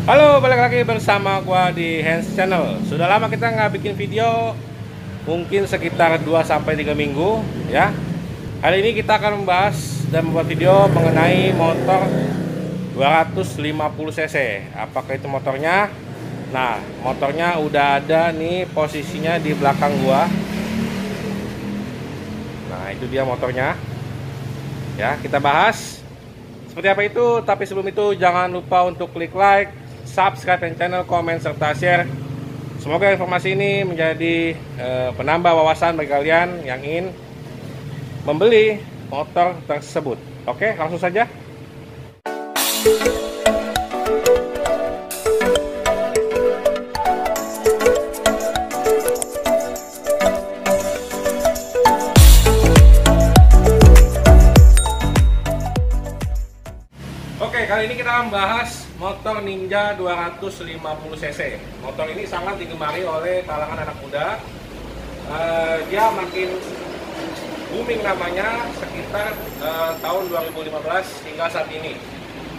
Halo, balik lagi bersama gua di Hans Channel. Sudah lama kita nggak bikin video, mungkin sekitar 2-3 minggu ya. Hari ini kita akan membahas dan membuat video mengenai motor 250 cc. Apakah itu motornya? Nah, motornya udah ada nih posisinya di belakang gua. Nah, itu dia motornya. Ya, kita bahas seperti apa itu. Tapi sebelum itu jangan lupa untuk klik like, subscribe channel, komen, serta share. Semoga informasi ini menjadi penambah wawasan bagi kalian yang ingin membeli motor tersebut. Oke, langsung saja. Oke, kali ini kita akan membahas motor Ninja 250 cc. Motor ini sangat digemari oleh kalangan anak muda. Dia makin booming namanya sekitar tahun 2015 hingga saat ini.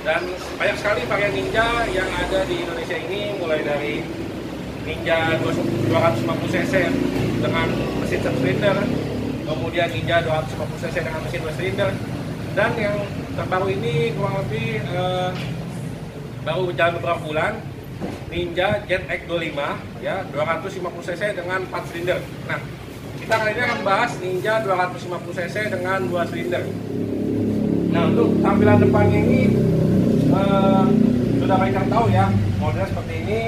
Dan banyak sekali varian Ninja yang ada di Indonesia ini, mulai dari Ninja 250 cc dengan mesin 1 silinder, kemudian Ninja 250 cc dengan mesin 2 silinder, dan yang terbaru ini kurang lebih baru berjalan beberapa bulan, Ninja ZX 25 ya, 250 cc dengan 4 silinder. Nah, kita kali ini akan bahas Ninja 250 cc dengan 2 silinder. Nah, untuk tampilan depannya ini sudah banyak yang tahu ya, modelnya seperti ini,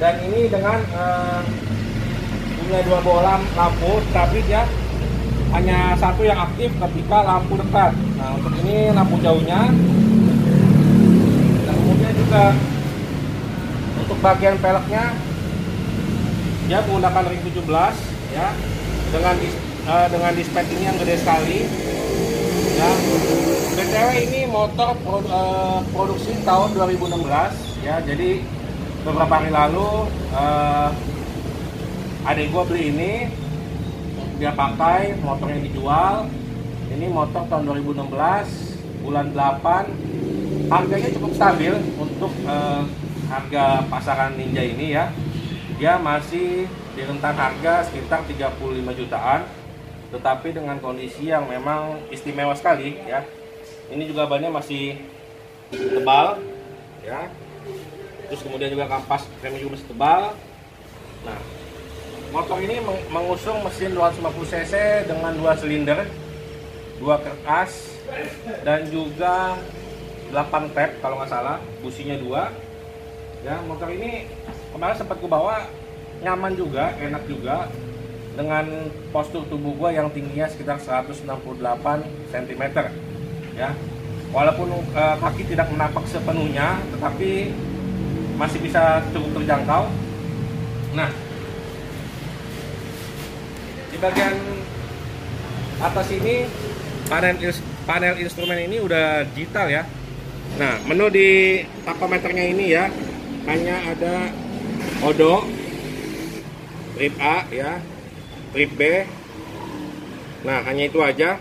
dan ini dengan punya 2 bola lampu, tapi dia hanya satu yang aktif ketika lampu dekat. Nah, untuk ini lampu jauhnya. Dan kemudian juga untuk bagian peleknya dia menggunakan ring 17 ya, dengan display ini yang gede sekali ya. BTW ini motor produksi tahun 2016 ya, jadi beberapa hari lalu adik gua beli ini, dia pakai, motornya dijual. Ini motor tahun 2016 bulan 8. Harganya cukup stabil untuk harga pasaran Ninja ini ya. Dia masih di rentang harga sekitar 35 jutaan, tetapi dengan kondisi yang memang istimewa sekali ya. Ini juga bannya masih tebal ya. Terus kemudian juga kampas remnya juga masih tebal. Nah, motor ini mengusung mesin 250 cc dengan 2 silinder, 2 kertas, dan juga 8 tab kalau nggak salah, businya 2. Ya, motor ini kemarin sempat gue bawa, nyaman juga, enak juga, dengan postur tubuh gue yang tingginya sekitar 168 cm. Ya, walaupun kaki tidak menapak sepenuhnya, tetapi masih bisa cukup terjangkau. Nah, di bagian atas ini panel instrumen ini udah digital ya. Nah, menu di tachometernya ini ya, hanya ada odo, trip A ya, trip B. Nah, hanya itu aja.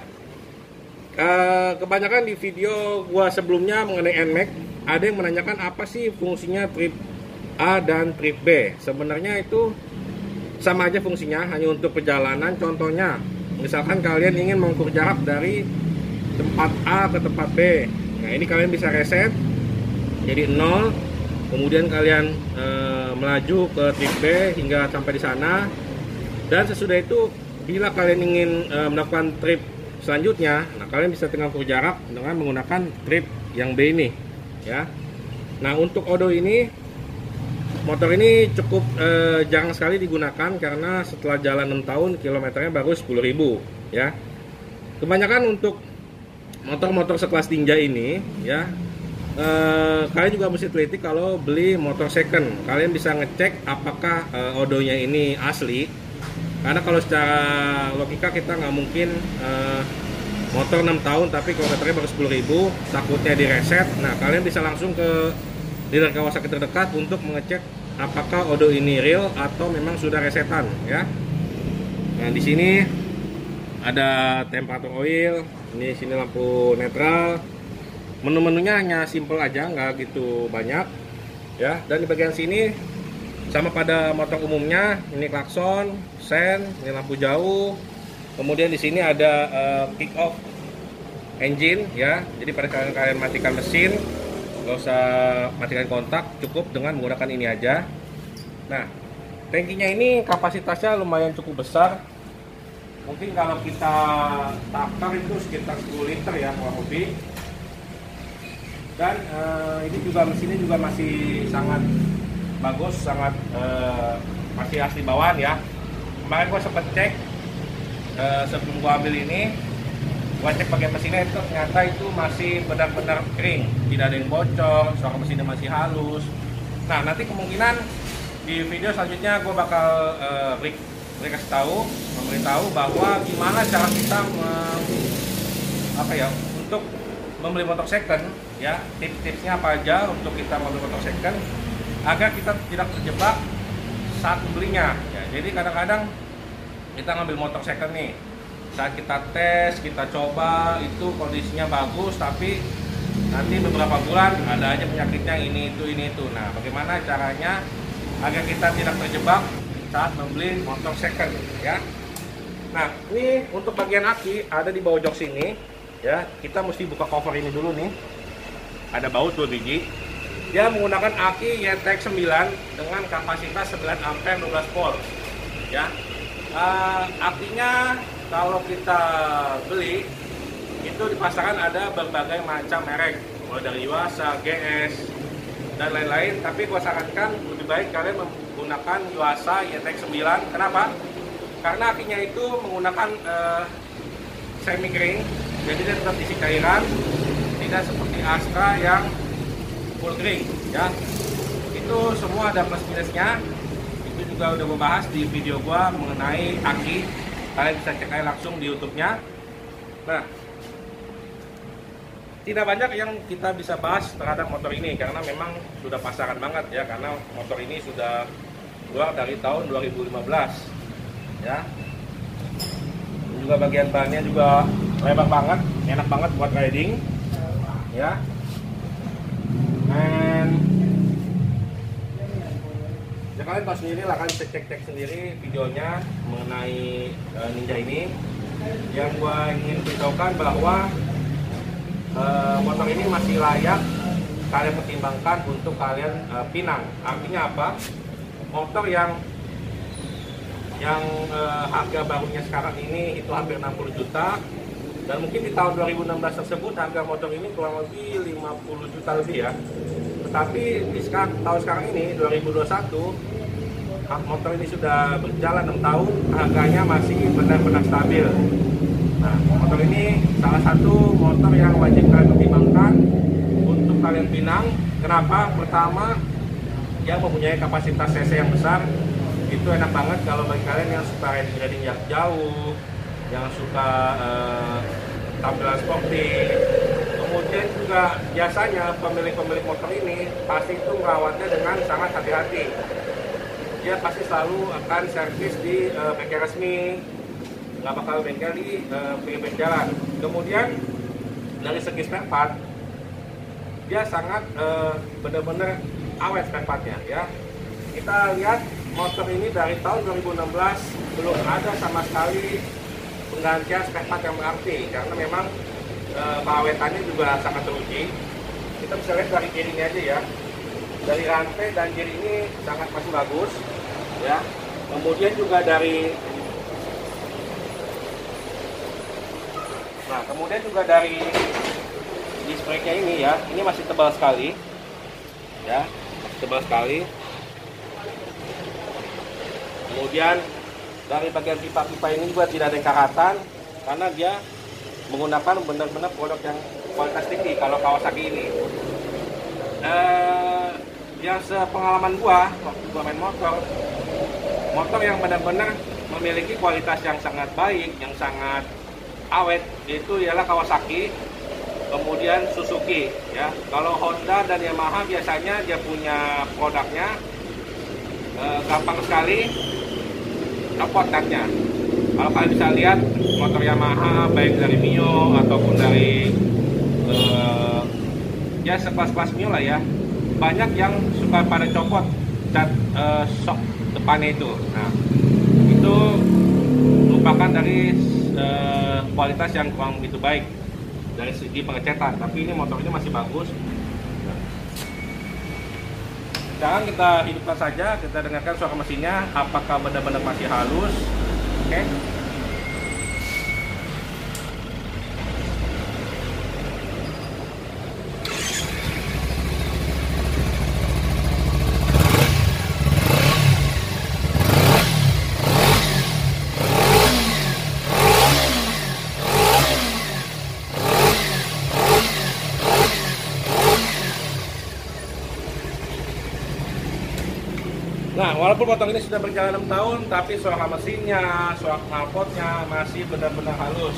Kebanyakan di video gua sebelumnya mengenai NMAX, ada yang menanyakan apa sih fungsinya trip A dan trip B. Sebenarnya itu sama aja fungsinya, hanya untuk perjalanan. Contohnya, misalkan kalian ingin mengukur jarak dari tempat A ke tempat B. Nah, ini kalian bisa reset jadi 0, kemudian kalian melaju ke trip B hingga sampai di sana. Dan sesudah itu, bila kalian ingin melakukan trip selanjutnya, nah kalian bisa tinggal ukur jarak dengan menggunakan trip yang B ini ya. Nah, untuk odo ini, motor ini cukup jarang sekali digunakan karena setelah jalan 6 tahun kilometernya baru 10.000 ya. Kebanyakan untuk motor-motor sekelas Ninja ini ya, kalian juga mesti teliti kalau beli motor second. Kalian bisa ngecek apakah odonya ini asli, karena kalau secara logika kita nggak mungkin motor 6 tahun tapi kilometernya baru 10.000, takutnya direset. Nah, kalian bisa langsung ke dealer Kawasaki terdekat untuk mengecek apakah odo ini real atau memang sudah resetan ya. Nah, di sini ada temperatur oil, ini sini lampu netral. Menu-menunya hanya simple aja, nggak gitu banyak. ya. Dan di bagian sini sama pada motor umumnya, ini klakson, sen, ini lampu jauh. Kemudian di sini ada kick off engine ya. Jadi pada kalian matikan mesin, nggak usah matikan kontak, cukup dengan menggunakan ini aja. Nah, tangkinya ini kapasitasnya lumayan cukup besar. Mungkin kalau kita takar itu sekitar 10 liter ya kurang lebih. Dan ini juga mesinnya juga masih sangat bagus, sangat masih asli bawaan ya. Kemarin gua sempet cek sebelum gua ambil ini, gua cek pakai mesinnya itu ternyata itu masih benar-benar kering, tidak ada yang bocor, suara mesinnya masih halus. Nah, nanti kemungkinan di video selanjutnya gua bakal kasih tahu, memberitahu bahwa gimana cara kita untuk membeli motor second ya, tips-tipsnya apa aja untuk kita membeli motor second agar kita tidak terjebak saat membelinya ya. Jadi kadang-kadang kita ngambil motor second nih, saat kita tes, kita coba itu kondisinya bagus, tapi nanti beberapa bulan ada aja penyakitnya ini itu. Nah, bagaimana caranya agar kita tidak terjebak saat membeli motor second ya. Nah, ini untuk bagian aki ada di bawah jok sini ya. Kita mesti buka cover ini dulu nih. Ada baut 2 biji. Dia menggunakan aki YTX 9 dengan kapasitas 9 ampere 12 volt ya. Akinya kalau kita beli itu di pasaran ada berbagai macam merek, mulai dari Yuasa, GS dan lain-lain, tapi gua sarankan lebih baik kalian menggunakan Yuasa YTX 9. Kenapa? Karena akinya itu menggunakan semi kering, jadi dia tetap isi cairan, tidak seperti Astra yang full kering ya. Itu semua ada plus minusnya. Itu juga udah gue bahas di video gua mengenai aki, kalian bisa cek aja langsung di YouTube-nya. Nah, tidak banyak yang kita bisa bahas terhadap motor ini karena memang sudah pasaran banget ya, karena motor ini sudah keluar dari tahun 2015 ya. Juga bagian bannya juga lebar banget, enak banget buat riding ya. And ya kalian tahu sendiri lah, kalian cek sendiri videonya mengenai Ninja ini. Yang gua ingin beritahukan bahwa motor ini masih layak kalian pertimbangkan untuk kalian pinang. Artinya apa? Motor yang harga barunya sekarang ini itu hampir 60 juta, dan mungkin di tahun 2016 tersebut harga motor ini kurang lebih 50 juta lebih ya. Tetapi di tahun sekarang ini 2021, motor ini sudah berjalan 6 tahun, harganya masih benar-benar stabil. Nah, motor ini salah satu motor yang wajib kalian pertimbangkan untuk kalian pinang. Kenapa? Pertama, dia mempunyai kapasitas cc yang besar. Itu enak banget kalau bagi kalian yang suka riding jarak jauh, yang suka tampilan sporty. Kemudian juga biasanya pemilik motor ini pasti itu merawatnya dengan sangat hati-hati. Dia pasti selalu akan servis di bengkel resmi, nggak bakal bengkel di pinggir jalan. Kemudian dari segi spare part, dia sangat benar-benar awet spare partnya ya. Kita lihat motor ini dari tahun 2016 belum ada sama sekali penggantian spare part yang berarti, karena memang pengawetannya juga sangat teruji. Kita bisa lihat dari jiri ini aja ya, dari rantai dan jiri ini sangat masih bagus ya. Kemudian juga dari disc brake-nya ini ya, ini masih tebal sekali ya, masih tebal sekali. Kemudian dari bagian pipa-pipa ini juga tidak ada yang karatan, karena dia menggunakan benar-benar produk yang kualitas tinggi kalau Kawasaki ini. Yang sepengalaman gua waktu gua main motor yang benar-benar memiliki kualitas yang sangat baik, yang sangat awet, itu ialah Kawasaki, kemudian Suzuki ya. Kalau Honda dan Yamaha biasanya dia punya produknya gampang sekali copot katnya. Kalau kalian bisa lihat motor Yamaha baik dari Mio ataupun dari ya sekelas-kelas Mio lah ya, banyak yang suka pada copot cat shock depannya itu. Nah, itu merupakan dari kualitas yang kurang begitu baik dari segi pengecetan. Tapi ini motor ini masih bagus. Sekarang kita hidupkan saja, kita dengarkan suara mesinnya, apakah benar-benar masih halus. Oke. Nah, walaupun motor ini sudah berjalan 6 tahun, tapi suara mesinnya, suara knalpotnya masih benar-benar halus.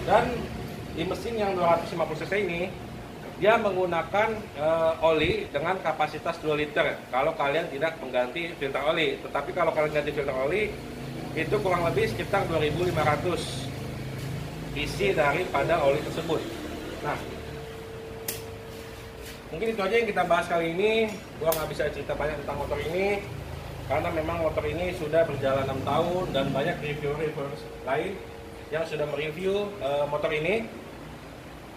Dan di mesin yang 250 cc ini, dia menggunakan oli dengan kapasitas 2 liter. Kalau kalian tidak mengganti filter oli, tetapi kalau kalian ganti filter oli, itu kurang lebih sekitar 2.500 isi daripada oli tersebut. Nah, mungkin itu aja yang kita bahas kali ini. Gua nggak bisa cerita banyak tentang motor ini karena memang motor ini sudah berjalan 6 tahun dan banyak reviewer lain yang sudah mereview motor ini.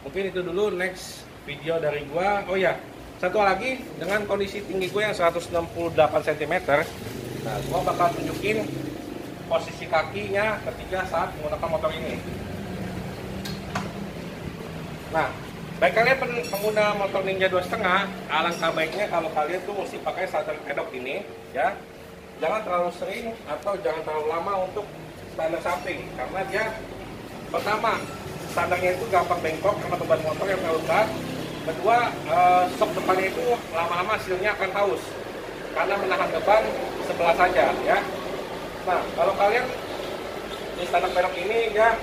Mungkin itu dulu, next video dari gua. Oh ya, satu lagi, dengan kondisi tinggi gue yang 168 cm, nah gua bakal tunjukin posisi kakinya ketika saat menggunakan motor ini. Nah, baik kalian pengguna motor Ninja 2.5, alangkah baiknya kalau kalian tuh mesti pakai starter pedok ini, ya. Jangan terlalu sering atau jangan terlalu lama untuk standar samping, karena dia pertama standarnya itu gampang bengkok karena beban motor yang terlalu berat. Kedua, sok depannya itu lama-lama hasilnya akan haus karena menahan beban sebelah saja, ya. Nah, kalau kalian di standar pedok ini, ya,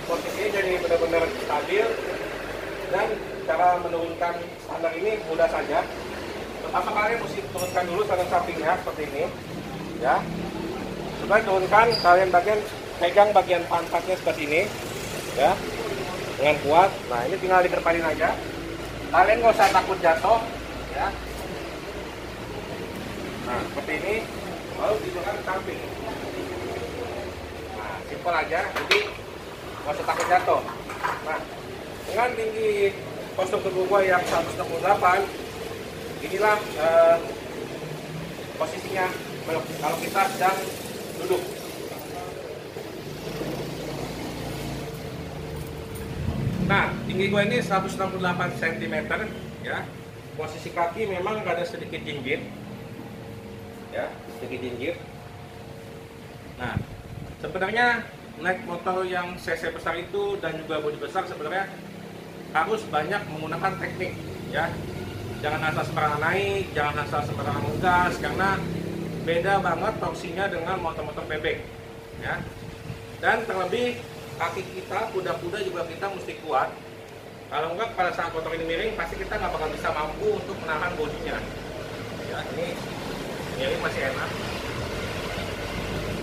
posisinya jadi benar-benar stabil. Dan cara menurunkan standar ini mudah saja. Pertama kalian mesti turunkan dulu standar sampingnya seperti ini, ya. Setelah turunkan, kalian pegang bagian pantatnya seperti ini, ya, dengan kuat. Nah, ini tinggal dikedepanin aja. Kalian nggak usah takut jatuh, ya. Nah, seperti ini, lalu diturunkan ke samping. Nah, simpel aja. Jadi nggak usah takut jatuh. Nah, dengan tinggi postur tubuh gue yang 168, inilah posisinya kalau kita sedang duduk. Nah, tinggi gue ini 168 cm, ya. Posisi kaki memang ada sedikit jinjit, ya, sedikit jinjit. Nah, sebenarnya naik motor yang cc besar itu dan juga bodi besar sebenarnya harus banyak menggunakan teknik, ya. Jangan asal sembarangan naik, jangan asal sembarangan ngegas, karena beda banget torsinya dengan motor-motor bebek, ya. Dan terlebih kaki kita, kuda-kuda juga kita mesti kuat. Kalau enggak pada saat motor ini miring, pasti kita nggak bakal bisa mampu untuk menahan bodinya. Ya, ini miring masih enak.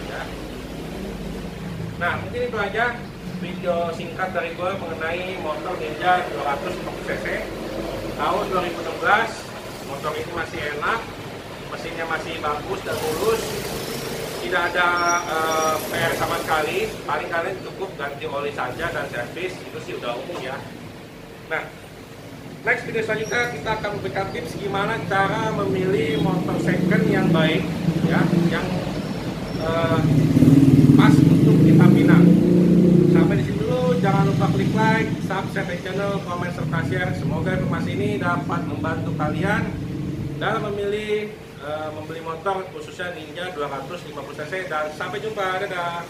Ya. Nah, mungkin itu aja video singkat dari gue mengenai motor Ninja 250 cc tahun 2016. Motor ini masih enak, mesinnya masih bagus dan mulus, tidak ada PR sama sekali. Paling kalian cukup ganti oli saja dan servis, itu sih udah umum, ya. Nah, next video selanjutnya kita akan memberikan tips gimana cara memilih motor second yang baik, ya, yang pas untuk kita pinang. Sampai di sini dulu, jangan lupa klik like, subscribe channel, komen serta share. Semoga informasi ini dapat membantu kalian dalam memilih membeli motor khususnya Ninja 250 cc. Dan sampai jumpa, dadah.